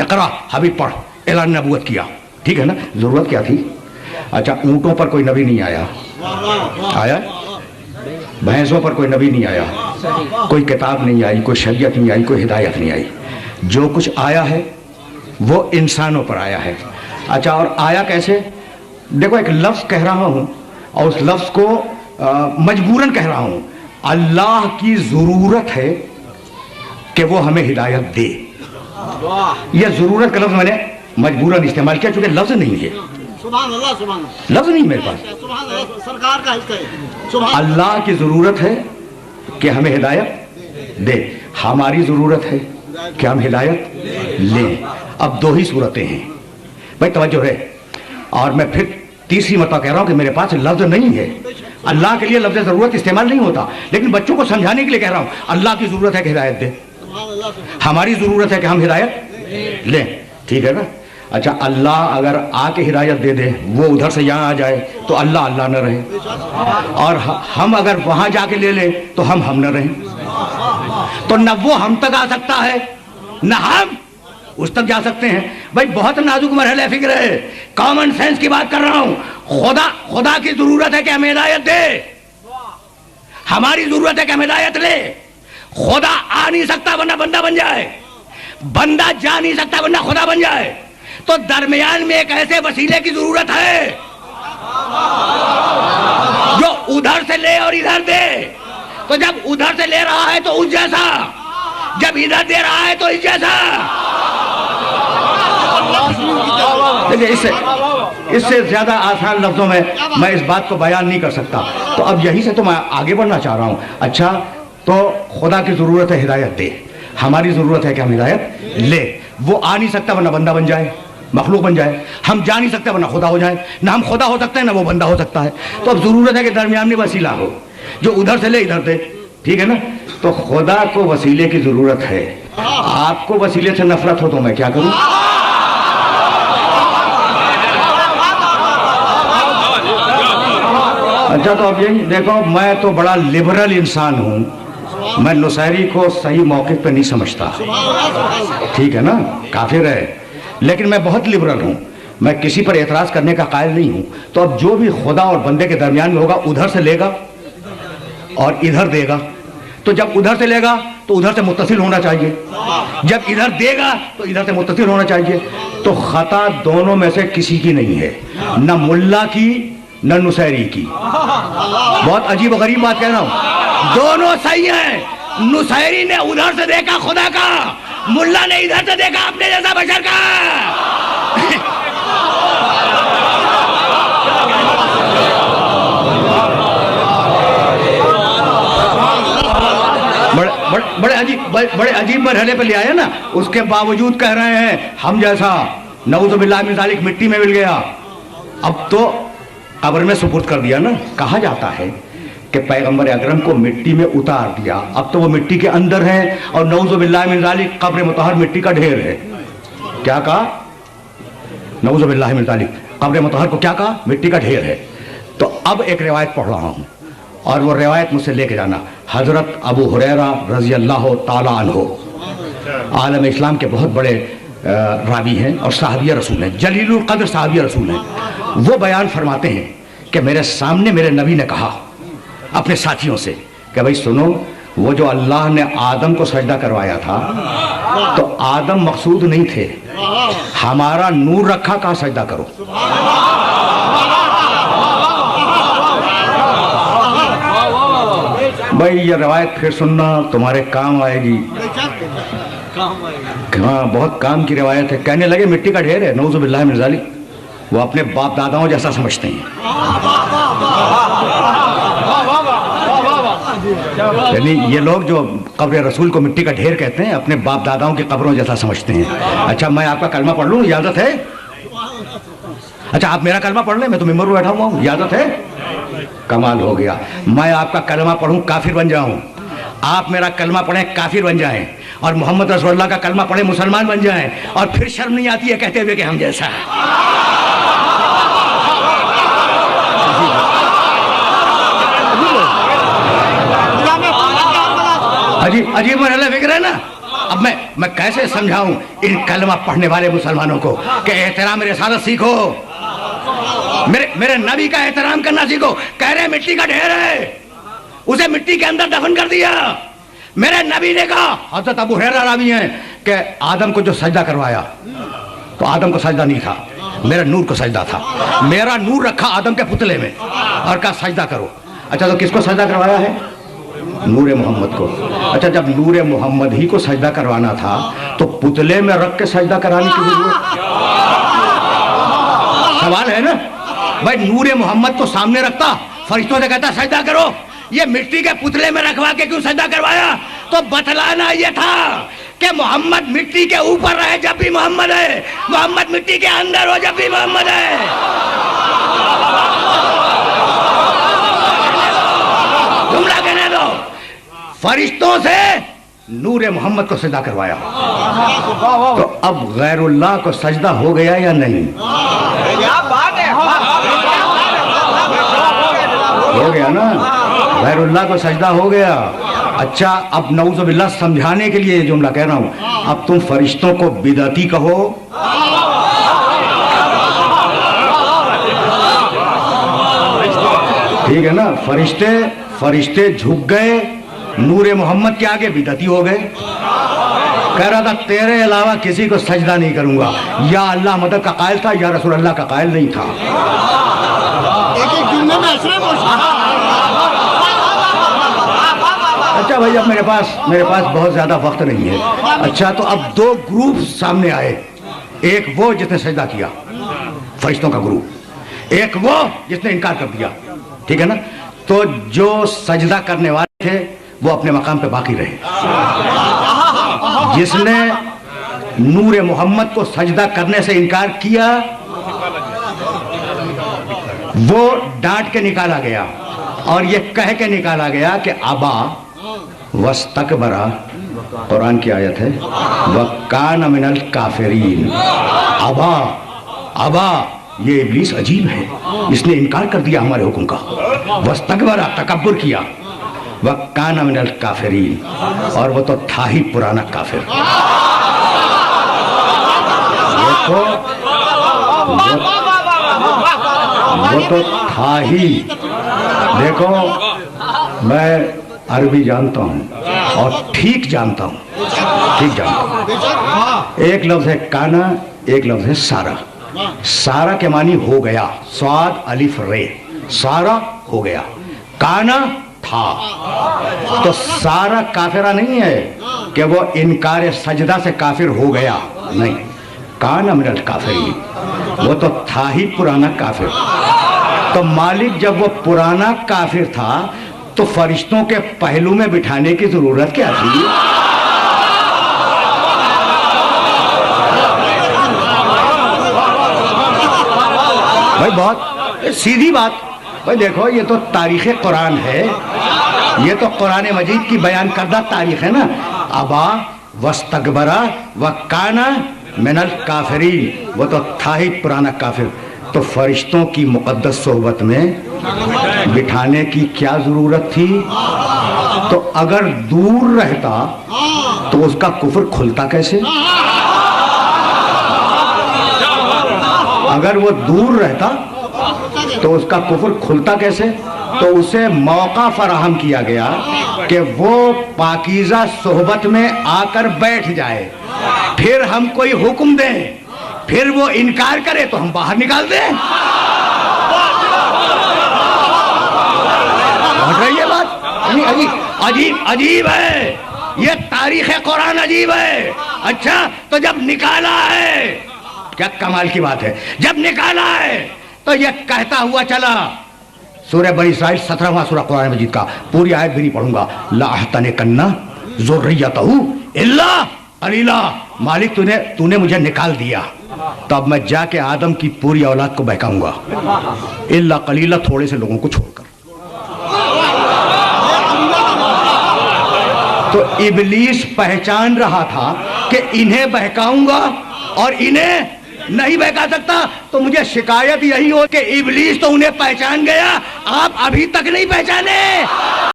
इकरा हबीब पढ़, ऐलान नबूवत किया, ठीक है ना। जरूरत क्या थी? अच्छा, ऊंटों पर कोई नबी नहीं आया, आया? भैंसों पर कोई नबी नहीं आया, कोई किताब नहीं आई, कोई शरीयत नहीं आई, कोई हिदायत नहीं आई। जो कुछ आया है वो इंसानों पर आया है। अच्छा, और आया कैसे? देखो, एक लफ्ज कह रहा हूं और उस लफ्ज को मजबूरन कह रहा हूं। अल्लाह की जरूरत है कि वो हमें हिदायत दे। यह जरूरत का लफ्ज मैंने मजबूरन इस्तेमाल किया क्योंकि लफ्ज नहीं है, लफ्ज नहीं मेरे पास। सरकार का हिस्सा है। अल्लाह की जरूरत है कि हमें हिदायत दे, हमारी जरूरत है कि हम हिदायत लें। अब दो ही सूरतें हैं भाई, तवज्जो है। और मैं फिर तीसरी मरतबा कह रहा हूं कि मेरे पास लफ्ज नहीं है। अल्लाह के लिए लफ्ज जरूरत इस्तेमाल नहीं होता, लेकिन बच्चों को समझाने के लिए कह रहा हूं। अल्लाह की जरूरत है कि हिदायत दे, हमारी जरूरत है कि हम हिदायत लें, ठीक है ना। अच्छा, अल्लाह अगर आके हिदायत दे दे, वो उधर से यहाँ आ जाए तो अल्लाह अल्लाह न रहे, और हम अगर वहां जाके ले ले तो हम न रहें। तो न वो हम तक आ सकता है न हम उस तक जा सकते हैं। भाई बहुत नाजुक मरहले फिक्र है, कॉमन सेंस की बात कर रहा हूं। खुदा की जरूरत है कि हमें हिदायत दे, हमारी जरूरत है कि हम हिदायत ले। खुदा आ नहीं सकता वरना बंदा बन जाए, बंदा जा नहीं सकता वरना खुदा बन जाए। तो दरमियान में एक ऐसे वसीले की जरूरत है जो उधर से ले और इधर दे। तो जब उधर से ले रहा है तो उस जैसा, जब इधर दे रहा है तो इस जैसा। इससे ज्यादा आसान लफ्जों में मैं इस बात को बयान नहीं कर सकता। तो अब यही से तो मैं आगे बढ़ना चाह रहा हूं। अच्छा, तो खुदा की जरूरत है हिदायत दे, हमारी जरूरत है कि हम हिदायत ले। वो आ नहीं सकता वरना बंदा बन जाए, मखलूक बन जाए। हम जा नहीं सकते वरना खुदा हो जाए। ना हम खुदा हो सकते हैं ना वो बंदा हो सकता है। तो अब जरूरत है कि दरमियान में वसीला हो जो उधर से ले इधर दे, ठीक है ना। तो खुदा को वसीले की जरूरत है। आपको वसीले से नफरत हो तो मैं क्या करूं? अच्छा, तो अब यही देखो, मैं तो बड़ा लिबरल इंसान हूं, मैं नुसैरी को सही मौके पे नहीं समझता, ठीक है ना, काफिर है, लेकिन मैं बहुत लिबरल हूं, मैं किसी पर एतराज करने का कायल नहीं हूं। तो अब जो भी खुदा और बंदे के दरमियान में होगा उधर से लेगा और इधर देगा। तो जब उधर से लेगा तो उधर से मुत्तसिल होना चाहिए, जब इधर देगा तो इधर से मुत्तसिल होना चाहिए। तो खता दोनों में से किसी की नहीं है, न मुल्ला की न नुसैरी की। बहुत अजीब और गरीब बात कह रहा हूं, दोनों सही हैं। नुसैरी ने उधर से देखा खुदा का, मुल्ला ने इधर से देखा अपने जैसा बशर का। बड़े अजीब मरहले पे ले आए ना, उसके बावजूद कह रहे हैं हम जैसा नऊज़ बिल्लाह मिन ज़ालिक मिट्टी में मिल गया। अब तो कब्र में सुपुर्द कर दिया ना। कहा जाता है कि पैगंबर अकरम को मिट्टी में उतार दिया, अब तो वो मिट्टी के अंदर है और नऊज़ बिल्लाह मिन ज़ालिक कब्र मुतहर मिट्टी का ढेर है। क्या कहा? नऊज़ बिल्लाह मिन ज़ालिक कब्र मुतहर को क्या कहा? मिट्टी का ढेर है। तो अब एक रिवायत पढ़ रहा हूं और वो रिवायत मुझसे लेके जाना। हजरत अबू हुरैरा रज़ी अल्लाह ताला अन्हु आलम इस्लाम के बहुत बड़े रावी हैं और साहबिया रसूल हैं, जलीलुल क़द्र साहबिया रसूल हैं। वो बयान फरमाते हैं कि मेरे सामने मेरे नबी ने कहा अपने साथियों से कि भाई सुनो, वो जो अल्लाह ने आदम को सजदा करवाया था तो आदम मकसूद नहीं थे, हमारा नूर रखा, कहा सजदा करो। भाई ये रवायत फिर सुनना, तुम्हारे काम आएगी। हाँ, बहुत काम की रवायत है। कहने लगे मिट्टी का ढेर है, नऊज़ बिल्लाह मिन ज़ालिक। वो अपने बाप दादाओं जैसा समझते हैं, यानी ये लोग जो कब्र रसूल को मिट्टी का ढेर कहते हैं अपने बाप दादाओं की कब्रों जैसा समझते हैं। अच्छा, मैं आपका कलमा पढ़ लूँ, इजाजत है? अच्छा, आप मेरा कलमा पढ़ लें, मैं तो मिंबर पर बैठा हुआ हूँ, इजाजत है? कमाल हो गया। मैं आपका कलमा पढ़ूं काफिर बन जाऊं, आप मेरा कलमा पढ़ें काफिर बन जाएं, और मोहम्मद रसूलुल्लाह का कलमा पढ़ें मुसलमान बन जाएं, और फिर शर्म नहीं आती है कहते हुए कि हम जैसा है। अजीब मरहला फिक्र है ना। अब میں کیسے سمجھاؤں ان کلمہ پڑھنے والے مسلمانوں کو کہ احترام رسالت سیکھو، میرے نبی کا احترام کرنا سیکھو. کہہ رہے مٹی کا ڈھیر ہے، اسے مٹی کے اندر دفن کر دیا. میرے نبی نے کہا، حضرت ابو ہریرہ راوی ہیں، کہ آدم کو جو سجدہ کروایا تو آدم کو سجدہ نہیں تھا، میرا نور کو سجدہ تھا. میرا نور رکھا آدم کے پتلے میں اور کہا سجدہ کرو. اچھا تو کس کو سجدہ کروایا ہے؟ نور محمد کو. اچھا جب نور محمد ہی کو سجدہ کروانا تھا تو پتلے میں رکھ کے سجدہ کرانے کی ضرورت؟ سوال ہے نا بھائی. نور محمد کو سامنے رکھتا، فرشتوں سے کہتا سجدہ کرو، یہ مٹی کے پتلے میں رکھوا کے کیوں سجدہ کروایا؟ تو بتلانا یہ تھا کہ محمد مٹی کے اوپر رہے جب بھی محمد ہے، محمد مٹی کے اندر ہو جب بھی محمد ہے. جملہ کہنے دو. فرشتوں سے نور محمد کو سجدہ کروایا تو اب غیر اللہ کو سجدہ ہو گیا یا نہیں؟ ہو گیا نا، غیر اللہ کو سجدہ ہو گیا. اچھا اب نعوذ باللہ سمجھانے کے لیے یہ جملہ کہہ رہا ہوں. اب تم فرشتوں کو بدعتی کہو، ٹھیک ہے نا. فرشتے جھک گئے نور محمد کے آگے، بدعتی ہو گئے. کہہ رہا تھا تیرے علاوہ کسی کو سجدہ نہیں کروں گا. یا اللہ مدد کا قائل تھا یا رسول اللہ کا قائل نہیں تھا. اچھا بھائی اب میرے پاس بہت زیادہ وقت نہیں ہے. اچھا تو اب دو گروپ سامنے آئے. ایک وہ جس نے سجدہ کیا، فرشتوں کا گروپ، ایک وہ جس نے انکار کر دیا. ٹھیک ہے نا. تو جو سجدہ کرنے والے تھے وہ اپنے مقام پہ باقی رہے. جس نے نور محمد کو سجدہ کرنے سے انکار کیا وہ ڈانٹ کے نکالا گیا اور یہ کہہ کے نکالا گیا کہ ابا واستکبرا، قرآن کی آیت ہے، وکان من الکافرین. ابا یہ ابلیس عجیب ہے، اس نے انکار کر دیا ہمارے حکم کا. واستکبرا، تکبر کیا. وکان من الکافرین، اور وہ تو تھا ہی پرانا کافر. وہ تو تھا ہی. دیکھو میں عربی جانتا ہوں اور ٹھیک جانتا ہوں. ایک لفظ ہے کانا، ایک لفظ ہے سارا. سارا کے معنی ہو گیا، صاد الف رے، سارا ہو گیا. کانا تھا. تو سارا کافرہ نہیں ہے کہ وہ انکار سجدہ سے کافر ہو گیا، نہیں. کانا من الکافرین، وہ تو تھا ہی پرانا کافر. تو مالک جب وہ پرانا کافر تھا تو فرشتوں کے پہلو میں بٹھانے کی ضرورت کیا تھی؟ بھائی بہت سیدھی بات. بھائی دیکھو یہ تو تاریخ قرآن ہے، یہ تو قرآن مجید کی بیان کردہ تاریخ ہے نا. ابا واستکبرا وکانا من الکافرین، وہ تو تھا ہی پرانا کافر. تو فرشتوں کی مقدس صحبت میں بٹھانے کی کیا ضرورت تھی؟ تو اگر دور رہتا تو اس کا کفر کھلتا کیسے؟ اگر وہ دور رہتا تو اس کا کفر کھلتا کیسے؟ تو اسے موقع فراہم کیا گیا کہ وہ پاکیزہ صحبت میں آ کر بیٹھ جائے، پھر ہم کوئی حکم دیں، پھر وہ انکار کرے تو ہم باہر نکال دیں. سمجھ رہی ہے بات؟ عجیب ہے یہ تاریخ قرآن، عجیب ہے. اچھا تو جب نکالا ہے، کیا کمال کی بات ہے، جب نکالا ہے تو یہ کہتا ہوا چلا. سورہ بنی اسرائیل 17واں سورہ قرآن مجید کا، پوری آیت بھی نہیں پڑھوں گا. لَأَحْتَنِكَنَّ ذُرِّيَّتَهُ إِلَّا قَلِيلًا. مالک تو نے مجھے نکال دیا تو اب میں جا کے آدم کی پوری اولاد کو بہکاؤں گا، الا قلیلا، تھوڑے سے لوگوں کو چھوڑ کر. تو ابلیس پہچان رہا تھا کہ انہیں بہکاؤں گا اور انہیں نہیں بہکا سکتا. تو مجھے شکایت یہی ہو کہ ابلیس تو انہیں پہچان گیا، آپ ابھی تک نہیں پہچانے.